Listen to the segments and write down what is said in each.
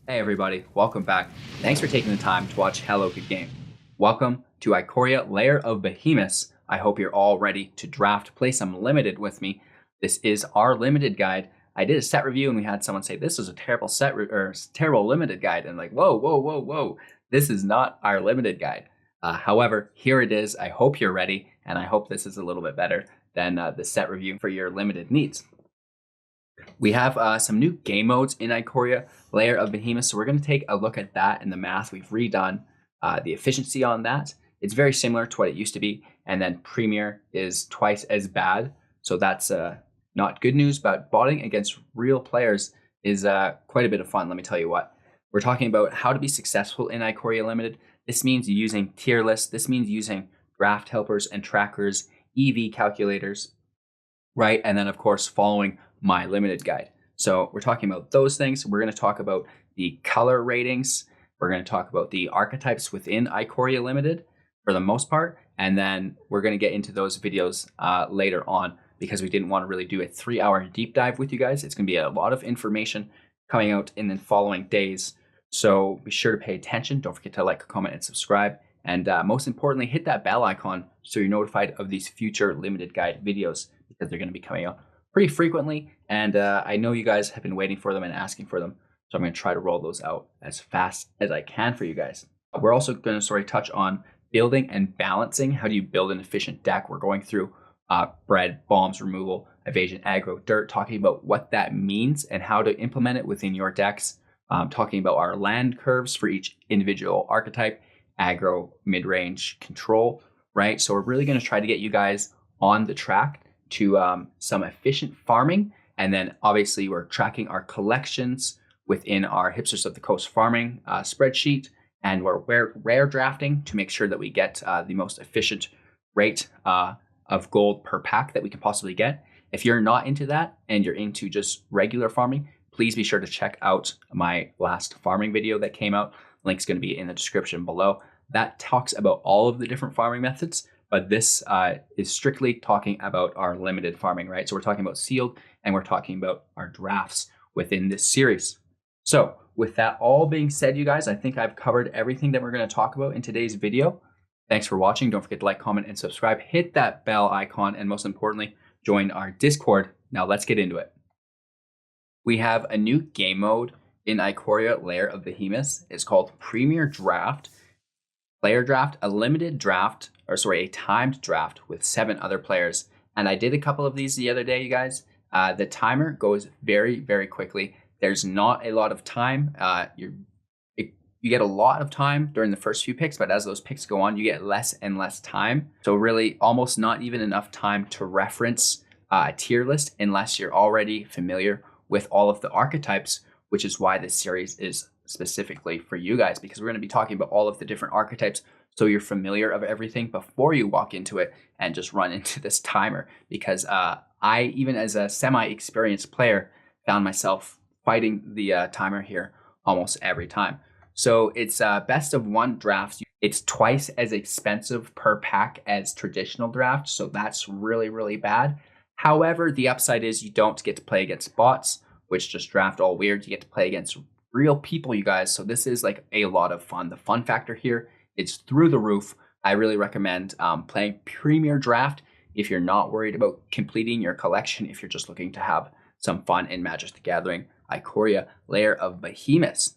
Hey everybody, welcome back. Thanks for taking the time to watch Hello Good Game. Welcome to Ikoria Lair of Behemoths. I hope you're all ready to draft, play some limited with me. This is our limited guide. I did a set review and we had someone say this is a terrible terrible limited guide, and like whoa, this is not our limited guide. However, here it is. I hope you're ready, and I hope this is a little bit better than the set review for your limited needs. We have some new game modes in Ikoria, Lair of Behemoths, so we're going to take a look at that and the math we've redone, the efficiency on that. It's very similar to what it used to be, and then Premier is twice as bad, so that's not good news, but botting against real players is quite a bit of fun, let me tell you what. We're talking about how to be successful in Ikoria Limited. This means using tier lists, this means using draft helpers and trackers, EV calculators, right? And then, of course, following my limited guide. So we're talking about those things. We're going to talk about the color ratings. We're going to talk about the archetypes within Ikoria Limited for the most part. And then we're going to get into those videos later on because we didn't want to really do a 3-hour deep dive with you guys. It's going to be a lot of information coming out in the following days. So be sure to pay attention. Don't forget to like, comment, and subscribe. And most importantly, hit that bell icon so you're notified of these future limited guide videos because they're going to be coming out pretty frequently, and I know you guys have been waiting for them and asking for them, so I'm going to try to roll those out as fast as I can for you guys. We're also going to touch on building and balancing. How do you build an efficient deck? We're going through bread, bombs, removal, evasion, aggro, dirt, talking about what that means and how to implement it within your decks, talking about our land curves for each individual archetype, aggro, mid-range, control, right? So we're really going to try to get you guys on the track to some efficient farming, and then obviously we're tracking our collections within our Hipsters of the Coast farming spreadsheet, and we're rare drafting to make sure that we get the most efficient rate of gold per pack that we can possibly get. If you're not into that and you're into just regular farming, please be sure to check out my last farming video that came out. Link's going to be in the description below. That talks about all of the different farming methods, but this is strictly talking about our limited farming, right? So we're talking about sealed, and we're talking about our drafts within this series. So with that all being said, you guys, I think I've covered everything that we're going to talk about in today's video. Thanks for watching. Don't forget to like, comment, and subscribe. Hit that bell icon, and most importantly, join our Discord. Now let's get into it. We have a new game mode in Ikoria Lair of Behemoths. It's called Premier Draft. Player draft, a limited draft, a timed draft with 7 other players. And I did a couple of these the other day, you guys. The timer goes very, very quickly. There's not a lot of time. You get a lot of time during the first few picks, but as those picks go on, you get less and less time. So really almost not even enough time to reference a tier list unless you're already familiar with all of the archetypes, which is why this series is specifically for you guys, because we're going to be talking about all of the different archetypes so you're familiar of everything before you walk into it and just run into this timer. Because I, even as a semi-experienced player, found myself fighting the timer here almost every time. So it's best of 1 drafts. It's twice as expensive per pack as traditional draft, so that's really, really bad. However, the upside is you don't get to play against bots, which just draft all weird. You get to play against real people, you guys. So this is like a lot of fun. The fun factor here is through the roof. I really recommend playing Premier Draft if you're not worried about completing your collection, if you're just looking to have some fun in Magic the Gathering Ikoria Lair of Behemoths.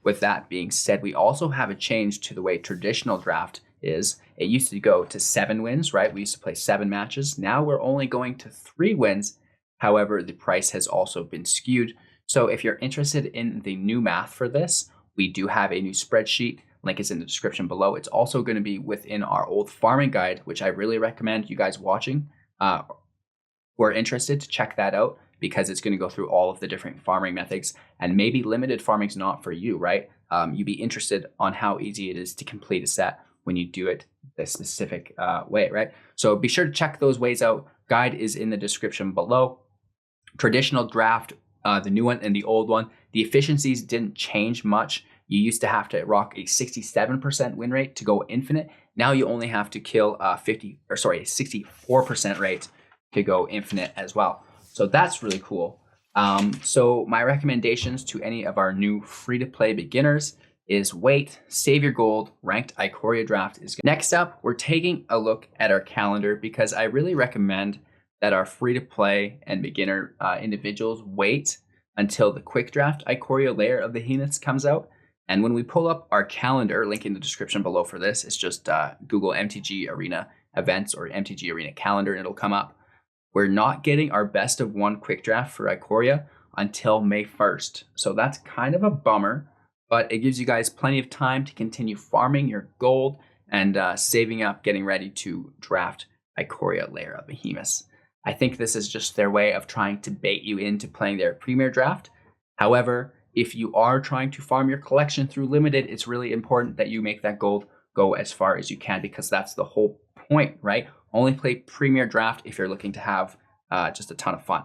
With that being said, we also have a change to the way traditional draft is. It used to go to 7 wins, right? We used to play 7 matches. Now we're only going to 3 wins. However, the price has also been skewed. So if you're interested in the new math for this, we do have a new spreadsheet. Link is in the description below. It's also going to be within our old farming guide, which I really recommend you guys watching who are interested to check that out, because it's going to go through all of the different farming methods, and maybe limited farming's not for you, right? You'd be interested on how easy it is to complete a set when you do it the specific way, right? So be sure to check those ways out. Guide is in the description below. Traditional draft, the new one and the old one, the efficiencies didn't change much. You used to have to rock a 67% win rate to go infinite. Now you only have to kill a 64% rate to go infinite as well. So that's really cool. So my recommendations to any of our new free-to-play beginners is wait, save your gold, ranked Ikoria draft is good. Next up, we're taking a look at our calendar because I really recommend that our free-to-play and beginner individuals wait until the quick draft Ikoria Lair of Behemoths comes out. And when we pull up our calendar, link in the description below for this, it's just Google MTG Arena events or MTG Arena calendar and it'll come up. We're not getting our best of one quick draft for Ikoria until May 1st. So that's kind of a bummer, but it gives you guys plenty of time to continue farming your gold and saving up, getting ready to draft Ikoria Lair of Behemoths. I think this is just their way of trying to bait you into playing their premier draft. However, if you are trying to farm your collection through limited, it's really important that you make that gold go as far as you can because that's the whole point, right? Only play premier draft if you're looking to have just a ton of fun.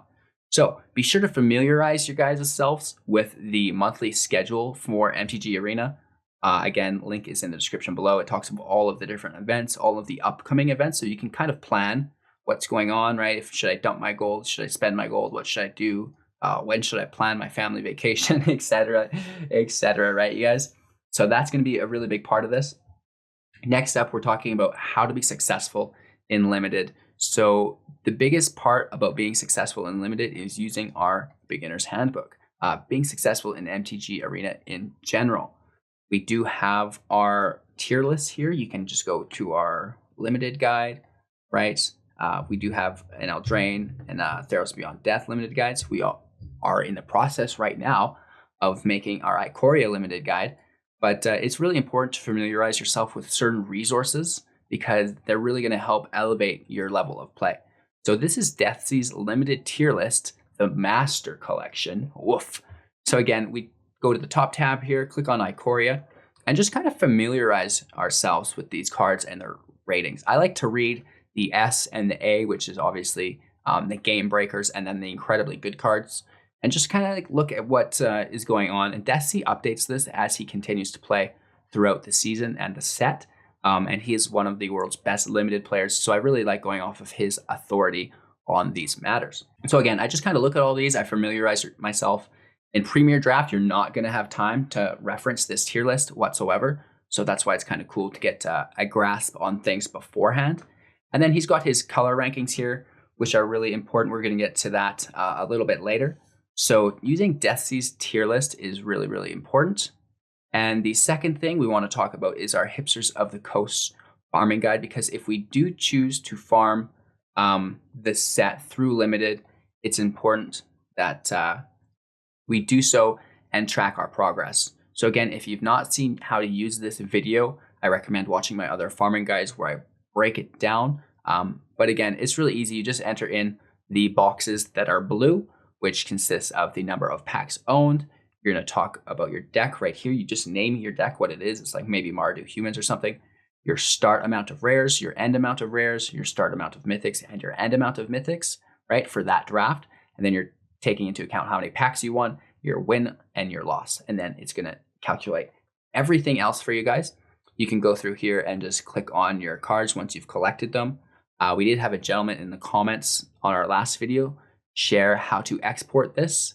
So be sure to familiarize your guys' selves with the monthly schedule for MTG Arena. Again, link is in the description below. It talks about all of the different events, all of the upcoming events, so you can kind of plan what's going on, right? Should I dump my gold? Should I spend my gold? What should I do? When should I plan my family vacation, etc., right, you guys? So that's going to be a really big part of this. Next up, we're talking about how to be successful in limited. So the biggest part about being successful in limited is using our beginner's handbook, being successful in MTG Arena in general. We do have our tier list here. You can just go to our limited guide, right? We do have an Eldraine and Theros Beyond Death limited guides. We are in the process right now of making our Ikoria limited guide, but it's really important to familiarize yourself with certain resources because they're really going to help elevate your level of play. So this is Deathsy's limited tier list, the Master Collection. Woof. So again, we go to the top tab here, click on Ikoria, and just kind of familiarize ourselves with these cards and their ratings. I like to read the S and the A, which is obviously the game breakers, and then the incredibly good cards, and just kind of like look at what is going on. And Deathsy updates this as he continues to play throughout the season and the set. And he is one of the world's best limited players. So I really like going off of his authority on these matters. So again, I just kind of look at all these. I familiarize myself. In Premier Draft, you're not going to have time to reference this tier list whatsoever. So that's why it's kind of cool to get a grasp on things beforehand. And then he's got his color rankings here, which are really important. We're going to get to that a little bit later. So using Deathsy's tier list is really, really important. And the second thing we want to talk about is our Hipsters of the Coast farming guide, because if we do choose to farm the set through limited, it's important that we do so and track our progress. So again, if you've not seen how to use this video, I recommend watching my other farming guides where I break it down. But again, it's really easy. You just enter in the boxes that are blue, which consists of the number of packs owned. You're going to talk about your deck right here. You just name your deck what it is. It's like maybe Mardu Humans or something. Your start amount of rares, your end amount of rares, your start amount of mythics, and your end amount of mythics, right, for that draft. And then you're taking into account how many packs you won, your win, and your loss. And then it's going to calculate everything else for you guys. You can go through here and just click on your cards once you've collected them. We did have a gentleman in the comments on our last video share how to export this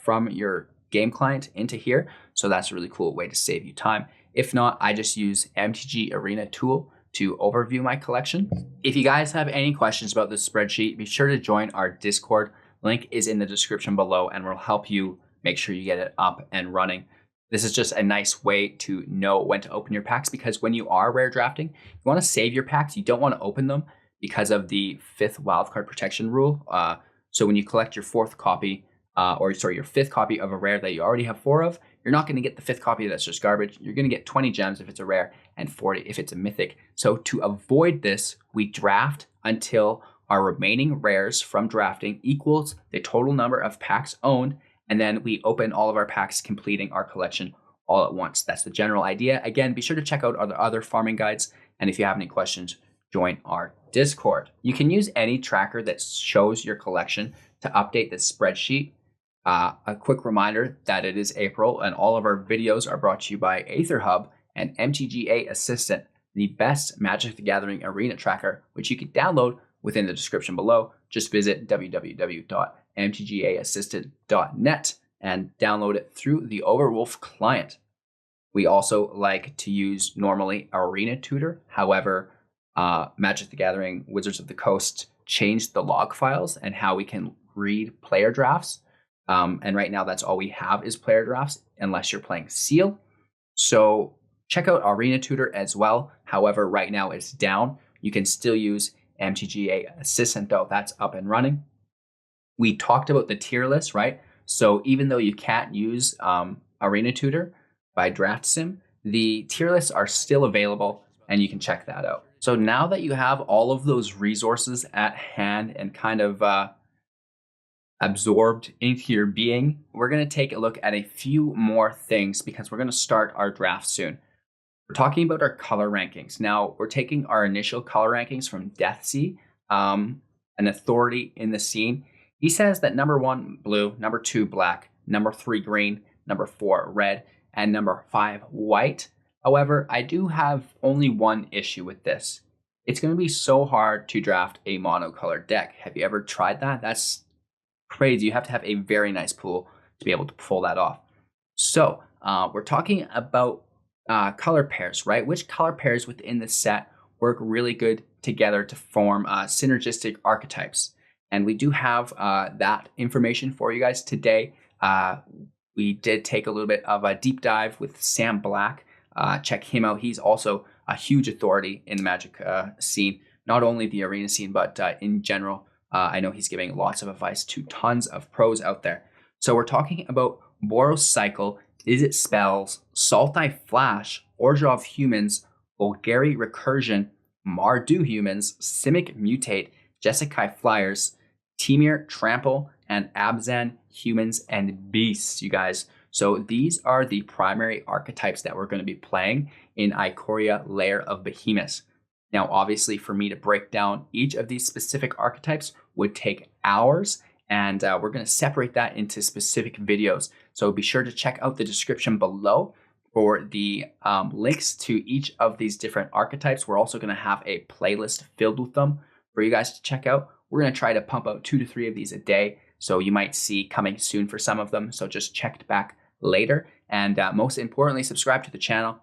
from your game client into here. So that's a really cool way to save you time. If not, I just use MTG Arena tool to overview my collection. If you guys have any questions about this spreadsheet, be sure to join our Discord. Link is in the description below and we'll help you make sure you get it up and running. This is just a nice way to know when to open your packs, because when you are rare drafting, you want to save your packs. You don't want to open them because of the 5th wildcard protection rule. So when you collect your 4th copy, your 5th copy of a rare that you already have 4 of, you're not going to get the 5th copy that's just garbage. You're going to get 20 gems if it's a rare and 40 if it's a mythic. So to avoid this, we draft until our remaining rares from drafting equals the total number of packs owned, and then we open all of our packs, completing our collection all at once. That's the general idea. Again, be sure to check out our other farming guides, and if you have any questions, join our Discord. You can use any tracker that shows your collection to update this spreadsheet. A quick reminder that it is April and all of our videos are brought to you by AetherHub and MTGA Assistant, the best Magic the Gathering arena tracker, which you can download within the description below. Just visit www.mtga.com mtgaassistant.net and download it through the Overwolf client. We also like to use normally Arena Tutor. However, Magic the Gathering Wizards of the Coast changed the log files and how we can read player drafts. And right now that's all we have is player drafts unless you're playing Seal. So check out Arena Tutor as well. However, right now it's down. You can still use MTGA Assistant though, that's up and running. We talked about the tier list, right? So even though you can't use Arena Tutor by Draft Sim, the tier lists are still available and you can check that out. So now that you have all of those resources at hand and kind of absorbed into your being, we're going to take a look at a few more things because we're going to start our draft soon. We're talking about our color rankings. Now, we're taking our initial color rankings from Deathsea, an authority in the scene. He says that number 1, blue, number 2, black, number 3, green, number 4, red, and number 5, white. However, I do have only one issue with this. It's going to be so hard to draft a monocolored deck. Have you ever tried that? That's crazy. You have to have a very nice pool to be able to pull that off. So we're talking about color pairs, right? Which color pairs within the set work really good together to form synergistic archetypes? And we do have that information for you guys today. We did take a little bit of a deep dive with Sam Black. Check him out. He's also a huge authority in the Magic scene, not only the arena scene, but in general. I know he's giving lots of advice to tons of pros out there. So we're talking about Boros Cycle, Izzet Spells, Sultai Flash, Order of Humans, Bulgari Recursion, Mardu Humans, Simic Mutate, Jeskai Flyers, Temur Trample, and Abzan Humans and Beasts, you guys. So these are the primary archetypes that we're going to be playing in Ikoria Lair of Behemoths. Now, obviously, for me to break down each of these specific archetypes would take hours, and we're going to separate that into specific videos. So be sure to check out the description below for the links to each of these different archetypes. We're also going to have a playlist filled with them for you guys to check out. We're going to try to pump out 2 to 3 of these a day, so you might see coming soon for some of them. So just check back later, and most importantly, subscribe to the channel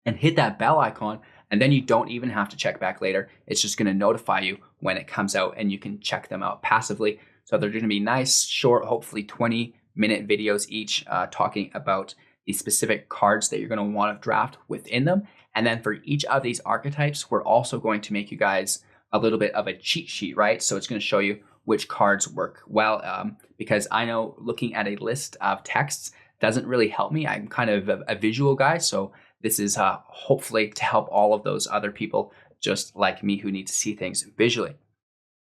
and hit that bell icon. And then you don't even have to check back later. It's just going to notify you when it comes out and you can check them out passively. So they're going to be nice, short, hopefully 20-minute videos each talking about the specific cards that you're going to want to draft within them. And then for each of these archetypes, we're also going to make you guys a little bit of a cheat sheet, right? So it's going to show you which cards work well, because I know looking at a list of texts doesn't really help me. I'm kind of a visual guy, so this is hopefully to help all of those other people just like me who need to see things visually.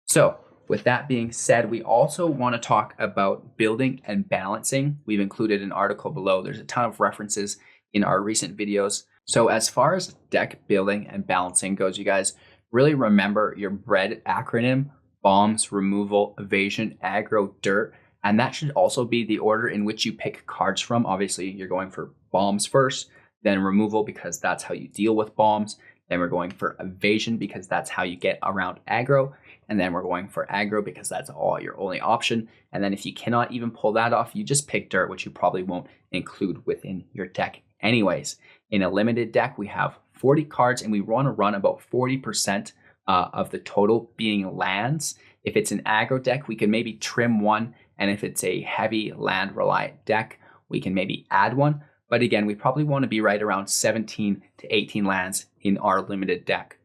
So with that being said, we also want to talk about building and balancing. We've included an article below. There's a ton of references in our recent videos. So as far as deck building and balancing goes, you guys, really remember your BREAD acronym: bombs, removal, evasion, aggro, dirt. And that should also be the order in which you pick cards from. Obviously, you're going for bombs first, then removal because that's how you deal with bombs. Then we're going for evasion because that's how you get around aggro. And then we're going for aggro because that's all your only option. And then if you cannot even pull that off, you just pick dirt, which you probably won't include within your deck anyways. In a limited deck, we have 40 cards and we want to run about 40% of the total being lands. If it's an aggro deck, we can maybe trim one. And if it's a heavy land reliant deck, we can maybe add one. But again, we probably want to be right around 17 to 18 lands in our limited deck.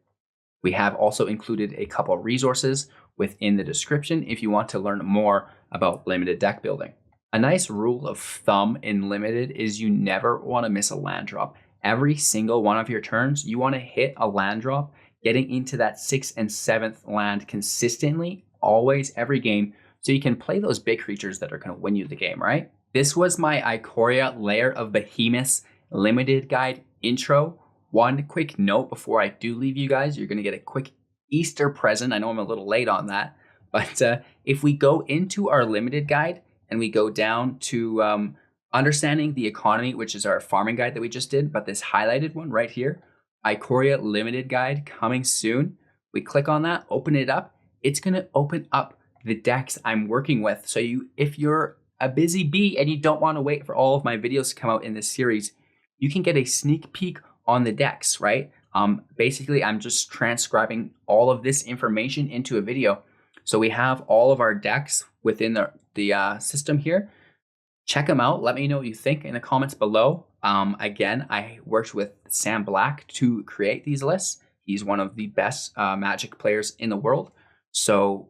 We have also included a couple of resources within the description if you want to learn more about limited deck building. A nice rule of thumb in limited is you never want to miss a land drop. Every single one of your turns, you want to hit a land drop, getting into that 6th and 7th land consistently, always, every game, so you can play those big creatures that are going to win you the game, right? This was my Ikoria Lair of Behemoths limited guide intro. One quick note before I do leave you guys, you're going to get a quick Easter present. I know I'm a little late on that, but if we go into our limited guide and we go down to understanding the economy, which is our farming guide that we just did, but this highlighted one right here, Ikoria limited guide coming soon. We click on that, open it up. It's going to open up the decks I'm working with. So if you're a busy bee and you don't want to wait for all of my videos to come out in this series, you can get a sneak peek on the decks, right? Basically, I'm just transcribing all of this information into a video. So we have all of our decks within the system here. Check them out. Let me know what you think in the comments below. Again, I worked with Sam Black to create these lists. He's one of the best Magic players in the world. So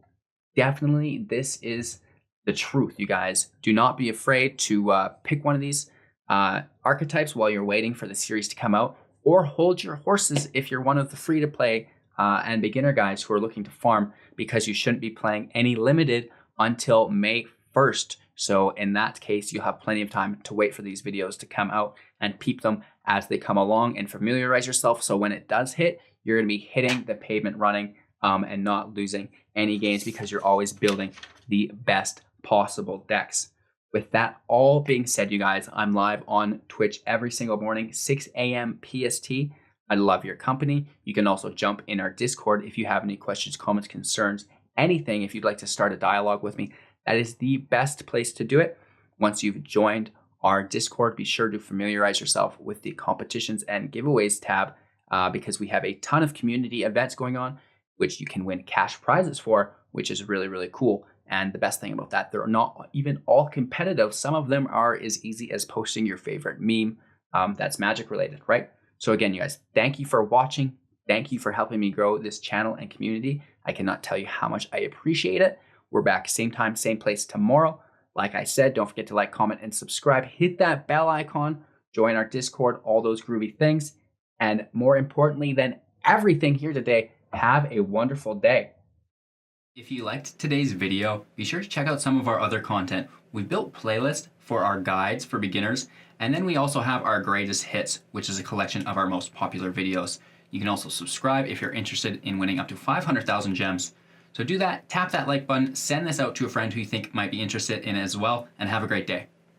definitely this is the truth, you guys. Do not be afraid to pick one of these archetypes while you're waiting for the series to come out, or hold your horses if you're one of the free-to-play and beginner guys who are looking to farm, because you shouldn't be playing any limited until May 1st. So in that case, you'll have plenty of time to wait for these videos to come out and peep them as they come along and familiarize yourself. So when it does hit, you're going to be hitting the pavement running and not losing any games, because you're always building the best possible decks. With that all being said, you guys, I'm live on Twitch every single morning, 6 a.m. PST. I love your company. You can also jump in our Discord if you have any questions, comments, concerns, anything. If you'd like to start a dialogue with me, that is the best place to do it. Once you've joined our Discord, be sure to familiarize yourself with the competitions and giveaways tab, because we have a ton of community events going on, which you can win cash prizes for, which is really, really cool. And the best thing about that, they're not even all competitive. Some of them are as easy as posting your favorite meme that's Magic related, right? So again, you guys, thank you for watching. Thank you for helping me grow this channel and community. I cannot tell you how much I appreciate it. We're back same time, same place tomorrow. Like I said, don't forget to like, comment, and subscribe. Hit that bell icon. Join our Discord, all those groovy things. And more importantly than everything here today, have a wonderful day. If you liked today's video, be sure to check out some of our other content. We built playlists for our guides for beginners, and then we also have our greatest hits, which is a collection of our most popular videos. You can also subscribe if you're interested in winning up to 500,000 gems. So do that, tap that like button, send this out to a friend who you think might be interested in it as well, and have a great day.